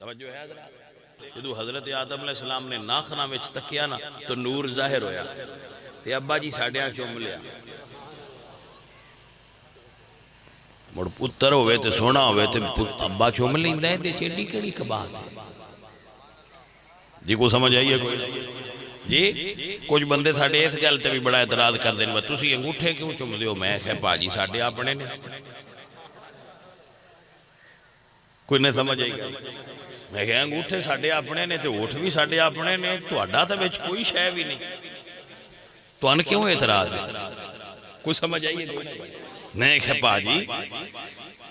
توجہ ہے حضرات؟ جدو حضرت آدم علیہ السلام نے ناخنا وچ تکیا نا تو نور ظاہر ہویا تے ابا جی ساڈیاں چوم لیا. مڑ پتر ہوئے تے سونا ہوئے تے ابا چوم لیندا ہے تے چیڈی کیڑی کباہت ہے جی. کو سمجھ آئیے کوئی جی؟ کچھ بندے ساڈے اس گل تے بھی بڑا اعتراض کر دیں تسی انگوٹھے کیوں چوم دیو؟ میں کہ پاجی ساڈے اپنے نے. کوئی نہیں سمجھ آئی گا؟ میں کہ انگوٹھے ساڈے اپنے نے تے اوٹھ بھی ساڈے اپنے نے، تہاڈا تے وچ کوئی شے بھی نہیں، تہن کیوں اعتراض ہے؟ کوئی سمجھ آئیے؟ نہیں کہ پاجی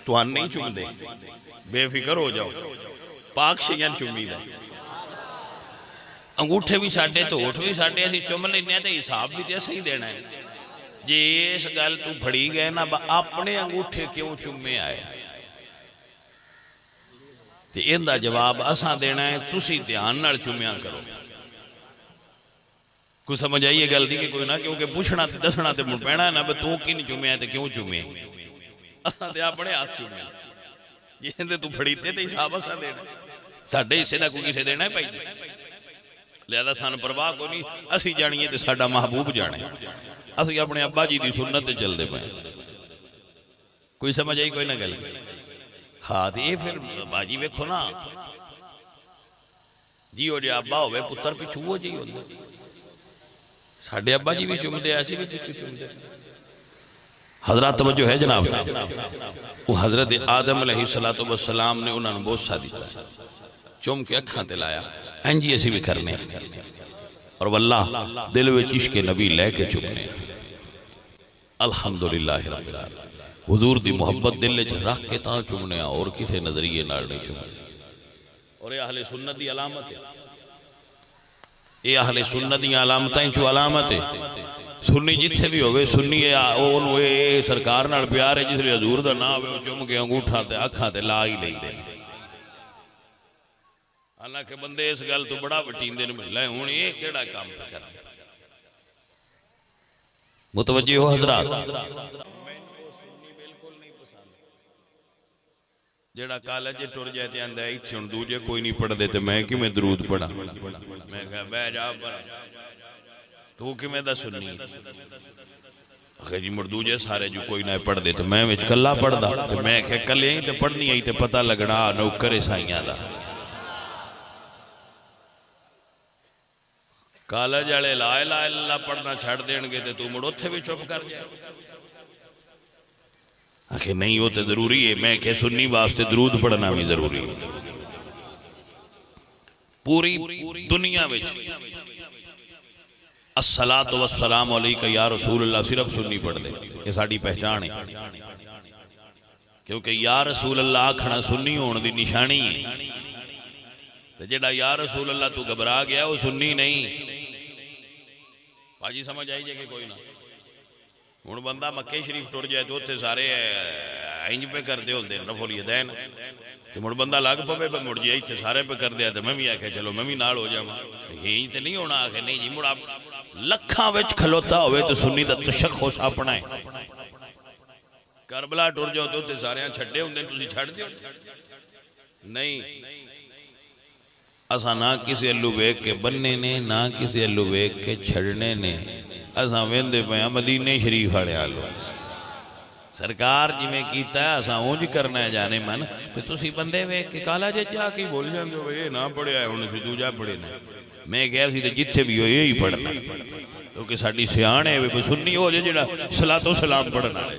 تہن نہیں چوم دے، بے فکر ہو جاؤ، پاک شیاں چومی دا. انگوٹھے بھی ساڈے تو اوٹھ بھی ساڈے، اسی چوم لینے تے حساب بھی تے اسی دینا ہے. جی اس گل تو پھڑی گئے نا اپنے انگوٹھے کیوں چومے آئے تے ان دا جواب اساں دینا ہے تسی دھیان نال چومیا کرو. کوئی سمجھ آئیے گل دی کہ کوئی نہ، کیونکہ پوچھنا تے دسنا تے مڑ پینا ہے نا تو کی نہیں چومیا تے کیوں چومے؟ اساں تے اپنے ہاتھ چومے جی اندے تو پھڑیتے تے حساب اساں دینا، ساڈے حصے دا کوئی کسے دینا ہے بھائی. لہذا سان پرواہ کو نہیں، اسی جانیے تے ساڈا محبوب جانے، اسی اپنے ابا جی دی سنت تے چل دے پائیں. کوئی سمجھ آئی کوئی نہ گل؟ ہاں تے یہ پھر باجی ویکھو نا جی ہو جی ابا ہوئے پتر پچھو ہو جی ہوندے، ساڈے ابا جی بھی چوم دے، ایسی بھی پچھو چوم دے. حضرات توجہ ہے جناب؟ وہ حضرت آدم علیہ السلام نے انہوں نے بوسہ دیتا ہے، چوم کے اکھاں تے لایا، انجی ایسی بھی کرنے اور واللہ دل وچ عشق نبی لے کے چومنے. الحمدللہ رب العالمین. حضور دی محبت دل وچ رکھ کے تاں چومنے اور کسے نظریے نال نہیں چومنے. اور یہ اہل سنت دی علامت ہے، یہ اہل سنت دی علامتیں چو علامت ہے. سنی جتھے بھی ہوئے سنی اے سرکار نال پیار ہے، جس لئے حضور دا نام ہوئے چوم کے انگوٹھا تے اکھاں تے لا ہی لئی دے. حالانکہ بندے اس گل تو بڑا وٹین دے میں لے ہوں یہ کیڑا کام پہ کر دے. متوجہ ہو حضرات؟ جیڑا کالج ٹر جائے تے اندھا ہی چھن دوجے کوئی نہیں پڑھ دیتے، میں کی میں درود پڑھا؟ میں کہا بے جا پڑھا تو کی میں دا سننی اخیر جی مردوجے سارے جو کوئی نہ پڑھ دیتے، میں وچ کلا پڑھ دا تو میں کہ کلے ہی تے پڑھنی ہی تے پتہ لگنا نوکر سائیاں دا. کالج والے لا الہ الا اللہ پڑھنا چھڑ دین گے تے تو مڑ اوتھے بھی چپ کر دیا. آخر نہیں ہوتے ضروری ہے، میں کہ سنی واسطے درود پڑھنا بھی ضروری ہے. پوری دنیا وچ الصلاۃ والسلام علیک یا رسول اللہ صرف سنی پڑھ دے، یہ ساڈی پہچان ہے. کیونکہ یا رسول اللہ آکھنا سنی ہون دی نشانی ہے. تے جڑا یا رسول اللہ تو گھبرا گیا وہ سنی نہیں. باجی سمجھ آئی جائے کہ کوئی نہ؟ ہن بندہ مکے شریف ٹر جائے تو اوتھے سارے انج پہ کردے ہوندے رفع الیدین تے مڑ بندہ لگ پوے پہ مڑ جائے تے سارے پہ کر دیا تے میں بھی آکھے چلو میں بھی نال ہو جاواں. انج تے نہیں ہونا. آکھے نہیں جی مڑ لکھاں وچ کھلوتا ہوئے تو سنی دا تشخص اپنا ہے. کربلا ٹر جاؤ تو اوتھے سارے چھڈے ہوندے تسی چھڈ دیو نہیں. اساں نہ کسی اللو ویکھ کے بننے نے، نہ کسی اللو ویکھ کے چھڑنے نے. اساں ویندے پئے مدینے شریف والے آلو سرکار جی میں کیتا ہے اساں اونج کرنا ہے جانے من تے تسی بندے ویکھ کے کالا جے جا کے بول جاندے ہو یہ نہ پڑھیا ہے ہن سی دوجا پڑھے نہ. میں کہیا سی تے جتھے بھی ہو یہی پڑھنا کیونکہ ساڈی سیاණ ہے کوئی سنی ہو جے جڑا صلاۃ و سلام پڑھنا ہے.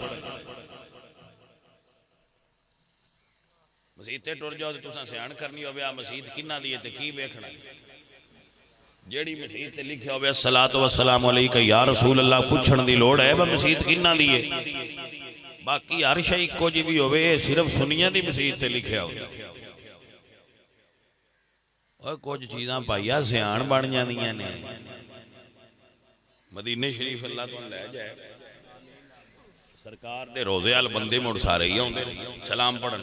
مسیت تے ٹر جاؤ تے تساں سیاණ کرنی ہوے آ مسیت کنا دی تے کی ویکھنا جیڑی مسیت تے لکھیا ہوے الصلاۃ والسلام علیک یا رسول اللہ پوچھن دی لوڑ ہے مسیت کنا دی ہے. باقی ہر شے اکو جی بھی ہوے صرف سنیاں دی مسیت تے لکھیا ہوے اور کچھ چیزاں پائیا سیاණ بن جاندیاں نے. مدینے شریف اللہ تو لے جائے سرکار دے روزے وال بندے مڑ سارے ہی ہوندے سلام پڑھن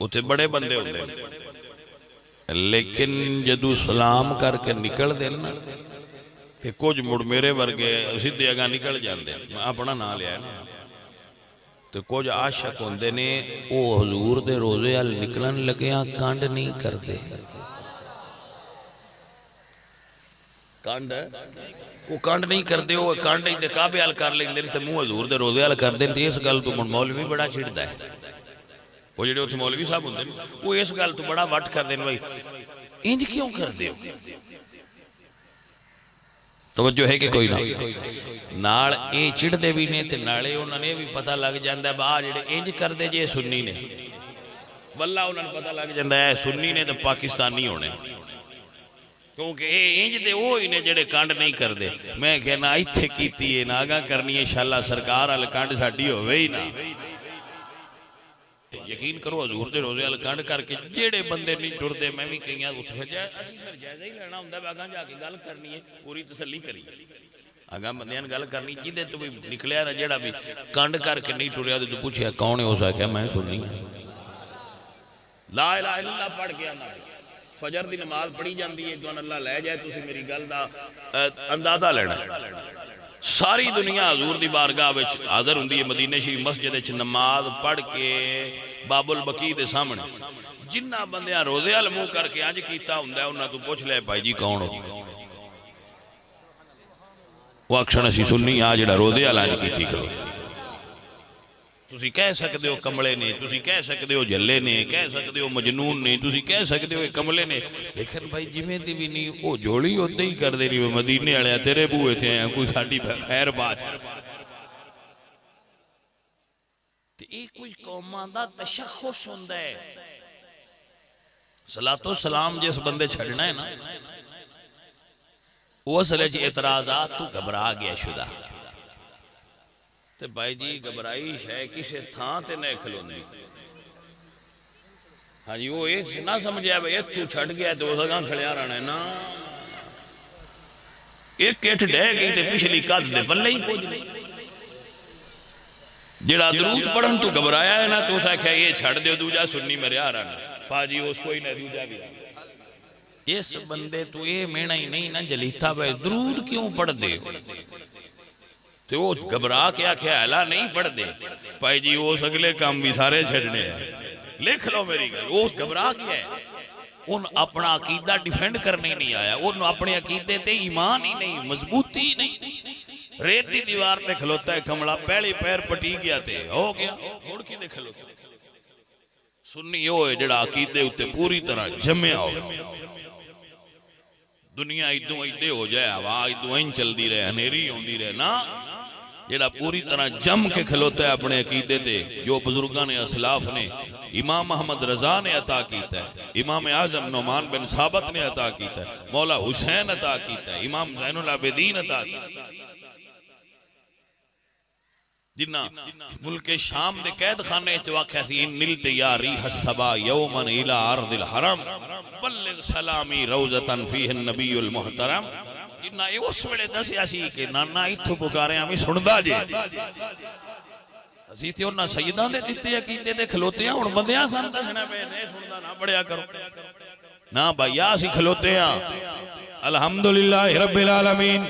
اتنے بڑے بندے ہوندے لیکن جدو سلام کر کے نکل دینا تے کچھ مڑ میرے ورگے سیدھے اگاں نکل جاندے. میں اپنا نام لیا ہے تو کچھ عاشق ہوندے نے وہ حضور دے روزے ال نکلن لگیاں کانڈ نہیں کردے. کانڈ وہ کانڈ نہیں کردے، وہ کانڈ ہی کعبے ال کر لیندے تے منہ حضور دے روزے ال کردے. تے اس گل تو مولوی بڑا چھڑدا ہے. وہ جڑے اتنے مولوی صاحب ہوندے وہ اس گل تو بڑا وٹ کردے بھائی انج کیوں کردے ہو؟ توجہ ہے کہ کوئی نہ نال اے چڑھدے بھی نے تے نالے انہاں نے بھی پتہ لگ جاندا ہے با جڑے انج کردے جے سنی نے، واللہ انہاں نوں پتہ لگ جاندا ہے سنی نے تے پاکستانی ہونے، کیونکہ اے انج دے وہ ہی نے جڑے کانڈ نہیں کردے. میں کہنا ایتھے کیتی ہے ناگاں کرنی ہے انشاءاللہ سرکار ال کانڈ ساڈی ہوے ہی نہ. یقین کرو حضور دے روزے ال کانڈ کر کے جیڑے بندے نہیں ٹردے میں بھی کہیں اسی پھر جائزہ ہی لینا ہوندا ہے اگاں جا کے گل کرنی ہے پوری تسلی کری اگاں بندیاں گل کرنی جدے تو بھی نکلیا نہ جیڑا بھی کانڈ کر کے نہیں ٹریا تو پوچھیا کون ہے؟ ہو سکیا میں سنی لا الہ الا اللہ پڑھ کے آنا فجر دی نماز پڑھی جاندی ہے جوان اللہ لے جائے تسی میری گل دا اندازہ لینا. ساری دنیا حضور دی بارگاہ وچ حاضر ہوندی ہے مدینہ شریف مسجد وچ نماز پڑھ کے باب البقیع دے سامنے. جنہ بندیاں روزے ال منہ کر کے انج کیتا ہوندا ہے انہاں تو پوچھ لے بھائی جی کون ہو؟ وہ اکشن اسی سنی آ جڑا روزے ال انج کیتی کرو. تسی کہہ سکدے ہو کملے نے، تسی کہہ سکدے ہو جھلے نے، کہہ سکدے ہو مجنون نے، تسی کہہ سکدے ہو کملے نے، لیکن بھائی جویں دی بھی نہیں او جوڑی اوتے ہی کر دے نہیں مدینے والے تیرے بوئے تھے ہیں کوئی ساڈی خیر بات ہے. تے اے کوئی قوماں دا تشخص ہوندا ہے. صلاۃ و سلام جس بندے چھڑنا ہے نا وہ اصل وچ اعتراضات تو گھبرا گیا شدہ تے بھائی جی گھبرائی شے کسے تھاں تے نہ کھلوندی. ہاں جی وہ یہ نہ سمجھیا بھائی تو چھڑ گیا تو اس اگاں کھڑیا رہنا ہے نا ایک کٹ ڈے گئی تے پچھلی قد دے پلے ہی کچھ نہیں. جڑا درود پڑھن تو گھبرایا ہے نا تو اسا کہا یہ چھڑ دیو دوجا سنی مریا رہنا پا جی اس کوئی نہ دوجا بھی اس بندے تو یہ مینا ہی نہیں نا جلیتا بھائی درود کیوں پڑھ دے تو وہ گھبرا کیا خیالہ نہیں پڑھ دے پائی جی وہ اگلے کام بھی سارے چھڑنے ہیں. لکھ لو میری گل وہ گھبرا کیا ہے ان اپنا عقیدہ ڈیفینڈ کرنے نہیں آیا ان اپنے عقیدے تے ایمان ہی نہیں مضبوطی ہی نہیں. ریتی دیوار تے کھلوتا ہے کمڑا پہلی پیر پٹی گیا تے ہو گیا مڑ کی دے کھلوتا سنی ہوئے جڑا عقیدے ہوتے پوری طرح جمع ہو دنیا ایدوں ایدے ہو جائے ہوا ایدوں این چل دی رہے انیری ہوں دی رہے نا جڑا پوری طرح جم کے کھلوتا ہے اپنے عقیدے تے جو بزرگان اسلاف نے امام محمد رضا نے عطا کیتا ہے امام اعظم نعمان بن ثابت نے عطا کیتا ہے مولا حسین عطا کیتا ہے امام زین العابدین عطا کیتا ہے جنہ ملک شام دے قید خانے واقع سی ان نلت یا ریح السبا یومن الى عرض الحرم بلغ سلامی روزتن فیہ النبی المحترم جنہ یہ اس ویلے دسیا سی کہ نانا ایتھو پکارے ہمیں سندا جے اسی تے انہاں سیداں دے دتے عقیدے تے کھلوتے ہیں ہن بندیاں سن دسنا پے نہیں سندا نہ پڑھیا کرو نا بھائی اسی کھلوتے ہیں الحمدللہ رب العالمین.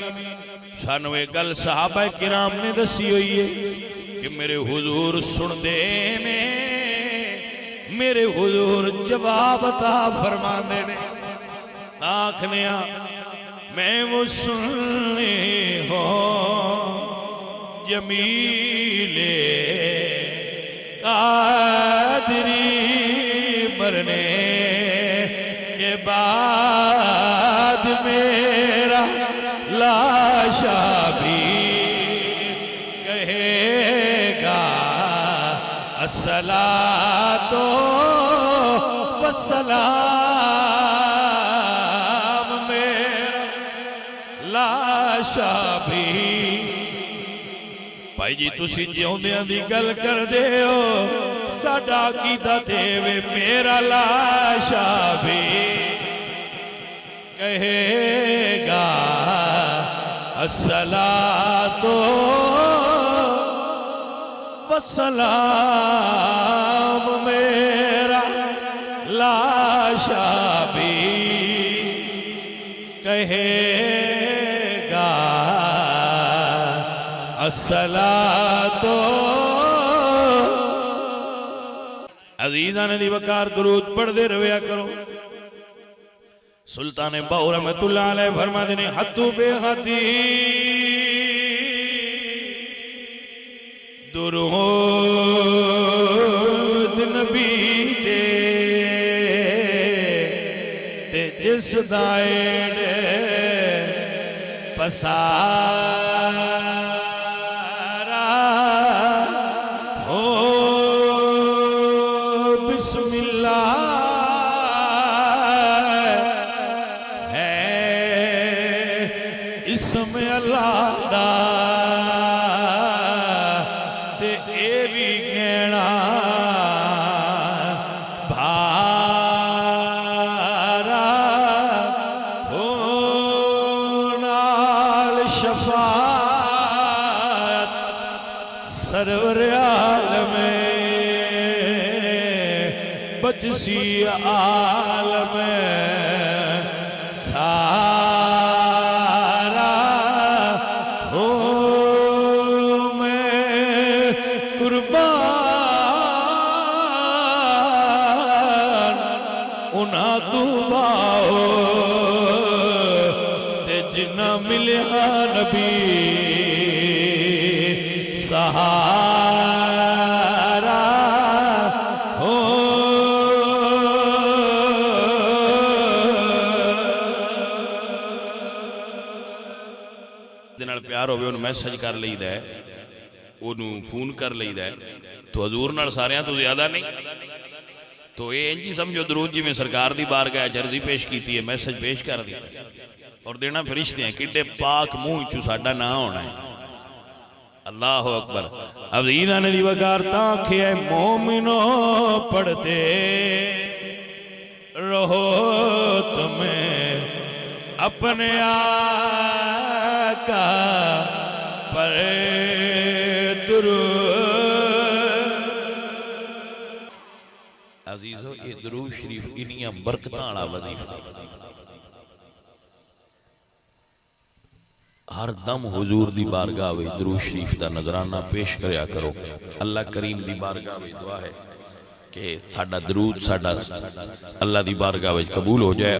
سانوے گل صحابہ کرام نے دسی ہوئی ہے کہ میرے حضور سن دے نے میرے حضور جواب عطا فرما دے نے آنکھنیا میں وہ سننے ہو جمیل قادری مرنے کے بعد میرا لاشا بھی کہے گا الصلاۃ والسلام میرا لاشا بھی. بھائی جی تسی جیوندیاں دی گل کر دے ہو ساڈا عقیدہ تے وے میرا لاشا بھی کہے گا الصلاۃ والسلام میرا لاشا بھی کہے گا الصلاۃ عزیزان دی وقار درود پڑھ دے رویا کرو سلطان باہو رحمت اللہ علیہ فرما دینے حدو بے حدی درود نبی دے تے جس دائر پسارا ہو بسم اللہ ہے اسم اللہ دا تے اے بھی گینا بھارا ہو نال شفاعت سرور عالم بچسی عالم سارا ہو میں قربان انہاں تو باؤ تے جنہ ملیا نبی سہارا ہو دنال پیار ہوئے انہوں میسج کر لئی دے انہوں فون کر لئی دے تو حضور نال ساریاں تو زیادہ نہیں تو اے انجی سمجھو درود جی میں سرکار دی بارگاہ چرزی پیش کیتی ہے میسج پیش کر دی اور دینا فرشتے ہیں کڈے پاک منہ چو ساڈا نہ ہونا ہے اللہ اکبر عزیزان دی وقار تاکہ اے مومنو پڑھتے رہو تمہیں اپنے آقا پر درود عزیزو یہ درود شریف انہی برکتانا وظیفہ ہر دم حضور دی بارگاہ وی درود شریف دا نظرانہ پیش کریا کرو اللہ کریم دی بارگاہ وی دعا ہے کہ ساڈا درود ساڈا اللہ دی بارگاہ وی قبول ہو جائے